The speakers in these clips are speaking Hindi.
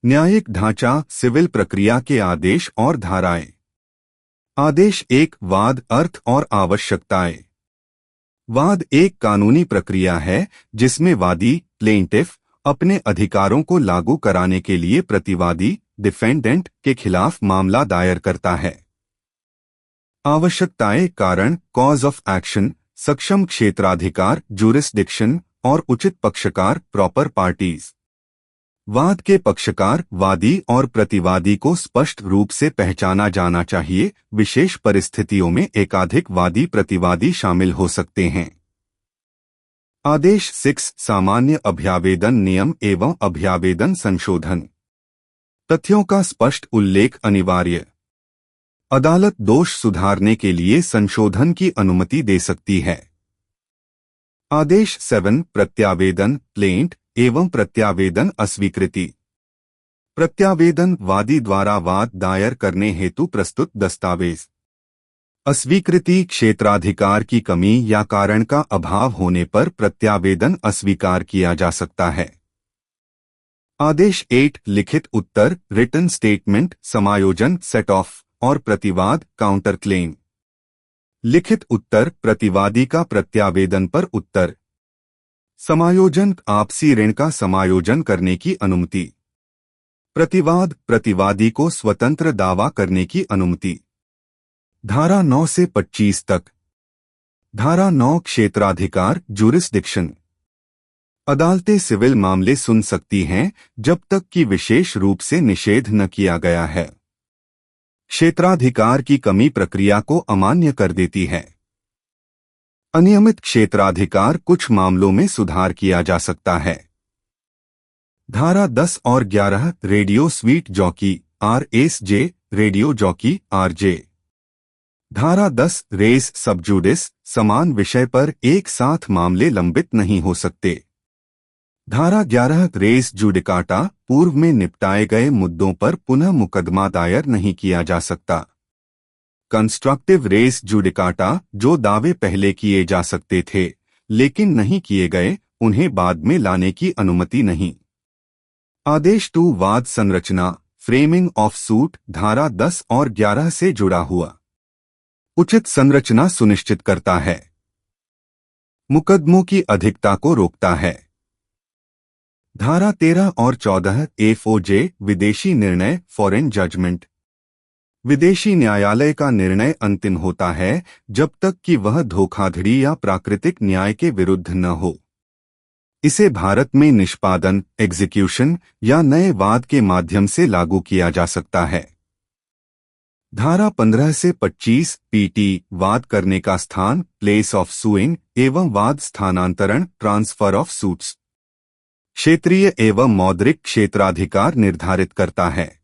न्यायिक ढांचा, सिविल प्रक्रिया के आदेश और धाराएं। आदेश एक, वाद, अर्थ और आवश्यकताएं। वाद एक कानूनी प्रक्रिया है जिसमें वादी, प्लेंटिफ, अपने अधिकारों को लागू कराने के लिए प्रतिवादी, डिफेंडेंट, के खिलाफ मामला दायर करता है। आवश्यकताएं कारण, कॉज ऑफ एक्शन, सक्षम क्षेत्राधिकार, जुरिस्डिक्शन और उचित पक्षकार, प्रॉपर पार्टीज। वाद के पक्षकार, वादी और प्रतिवादी को स्पष्ट रूप से पहचाना जाना चाहिए। विशेष परिस्थितियों में एकाधिक वादी प्रतिवादी शामिल हो सकते हैं। आदेश 6, सामान्य अभ्यावेदन नियम एवं अभ्यावेदन संशोधन। तथ्यों का स्पष्ट उल्लेख अनिवार्य। अदालत दोष सुधारने के लिए संशोधन की अनुमति दे सकती है। आदेश 7, प्रत्यावेदन, प्लेंट एवं प्रत्यावेदन अस्वीकृति। प्रत्यावेदन, वादी द्वारा वाद दायर करने हेतु प्रस्तुत दस्तावेज। अस्वीकृति, क्षेत्राधिकार की कमी या कारण का अभाव होने पर प्रत्यावेदन अस्वीकार किया जा सकता है। आदेश 8, लिखित उत्तर, रिटन स्टेटमेंट, समायोजन, सेट ऑफ और प्रतिवाद, काउंटर क्लेम। लिखित उत्तर, प्रतिवादी का प्रत्यावेदन पर उत्तर। समायोजन, आपसी ऋण का समायोजन करने की अनुमति। प्रतिवाद, प्रतिवादी को स्वतंत्र दावा करने की अनुमति। धारा 9 से 25 तक। धारा 9, क्षेत्राधिकार, जुरिस्डिक्शन। अदालतें सिविल मामले सुन सकती हैं जब तक कि विशेष रूप से निषेध न किया गया है। क्षेत्राधिकार की कमी प्रक्रिया को अमान्य कर देती है। अनियमित क्षेत्राधिकार, कुछ मामलों में सुधार किया जा सकता है। धारा 10 और 11, radio sweet jockey, RSJ, radio jockey, RJ। धारा 10, रेस सबजुडिस, समान विषय पर एक साथ मामले लंबित नहीं हो सकते। धारा 11, रेस जुडिकाटा, पूर्व में निपटाए गए मुद्दों पर पुनः मुकदमा दायर नहीं किया जा सकता। कंस्ट्रक्टिव रेस जुडिकाटा, जो दावे पहले किए जा सकते थे लेकिन नहीं किए गए, उन्हें बाद में लाने की अनुमति नहीं। आदेश 2, वाद संरचना, फ्रेमिंग ऑफ सूट, धारा 10 और 11 से जुड़ा हुआ। उचित संरचना सुनिश्चित करता है। मुकदमों की अधिकता को रोकता है। धारा 13 और 14, FOJ, विदेशी निर्णय, फॉरेन जजमेंट। विदेशी न्यायालय का निर्णय अंतिम होता है जब तक कि वह धोखाधड़ी या प्राकृतिक न्याय के विरुद्ध न हो। इसे भारत में निष्पादन, एग्जीक्यूशन या नए वाद के माध्यम से लागू किया जा सकता है। धारा 15 से 25, PT, वाद करने का स्थान, प्लेस ऑफ सुइंग एवं वाद स्थानांतरण, ट्रांसफर ऑफ सूट्स। क्षेत्रीय एवं मौद्रिक क्षेत्राधिकार निर्धारित करता है।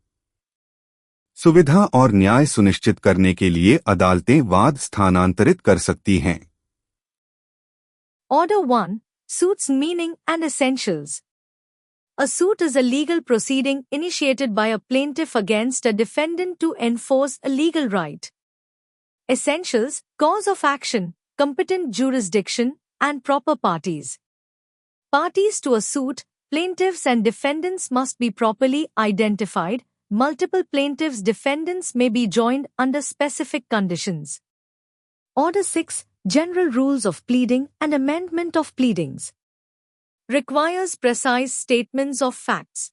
सुविधा और न्याय सुनिश्चित करने के लिए अदालतें वाद स्थानांतरित कर सकती हैं। Order 1. Suits meaning and essentials. A suit is a legal proceeding initiated by a plaintiff against a defendant to enforce a legal right. Essentials: cause of action, competent jurisdiction, and proper parties. Parties to a suit, plaintiffs and defendants must be properly identified. Multiple plaintiffs defendants may be joined under specific conditions. Order 6. General Rules of Pleading and Amendment of Pleadings. Requires precise statements of facts.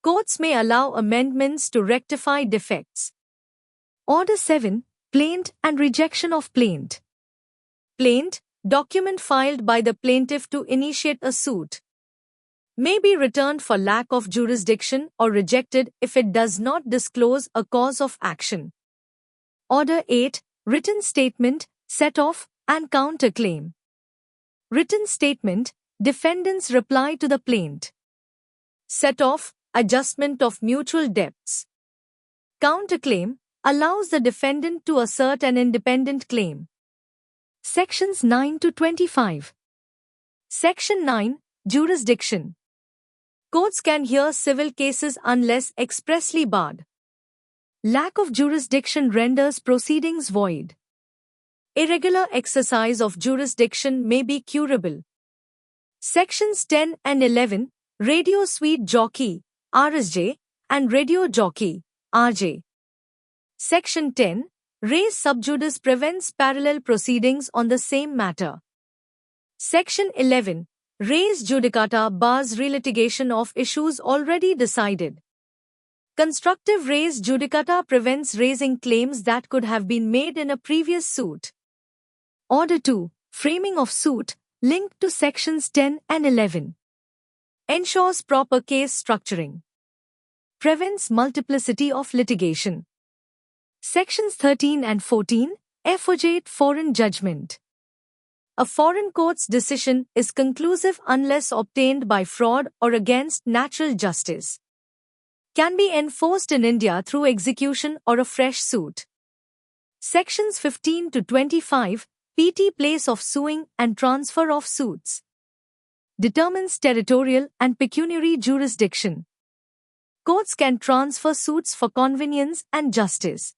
Courts may allow amendments to rectify defects. Order 7. Plaint and Rejection of Plaint. Plaint, document filed by the plaintiff to initiate a suit, may be returned for lack of jurisdiction or rejected if it does not disclose a cause of action. Order 8. Written statement, set-off, and counterclaim. Written statement, defendant's reply to the plaint. Set-off, adjustment of mutual debts. Counterclaim, allows the defendant to assert an independent claim. Sections 9 to 25. Section 9. Jurisdiction. Courts can hear civil cases unless expressly barred. Lack of jurisdiction renders proceedings void. Irregular exercise of jurisdiction may be curable. Sections 10 and 11, Radio Sweet Jockey, RSJ, and radio jockey, RJ. Section 10. Res sub judice prevents parallel proceedings on the same matter. Section 11. Res judicata bars relitigation of issues already decided. Constructive res judicata prevents raising claims that could have been made in a previous suit. Order 2. Framing of suit, linked to sections 10 and 11. Ensures proper case structuring. Prevents multiplicity of litigation. Sections 13 and 14. Effugate foreign judgment. A foreign court's decision is conclusive unless obtained by fraud or against natural justice. Can be enforced in India through execution or a fresh suit. Sections 15 to 25. PT place of suing and transfer of suits. Determines territorial and pecuniary jurisdiction. Courts can transfer suits for convenience and justice.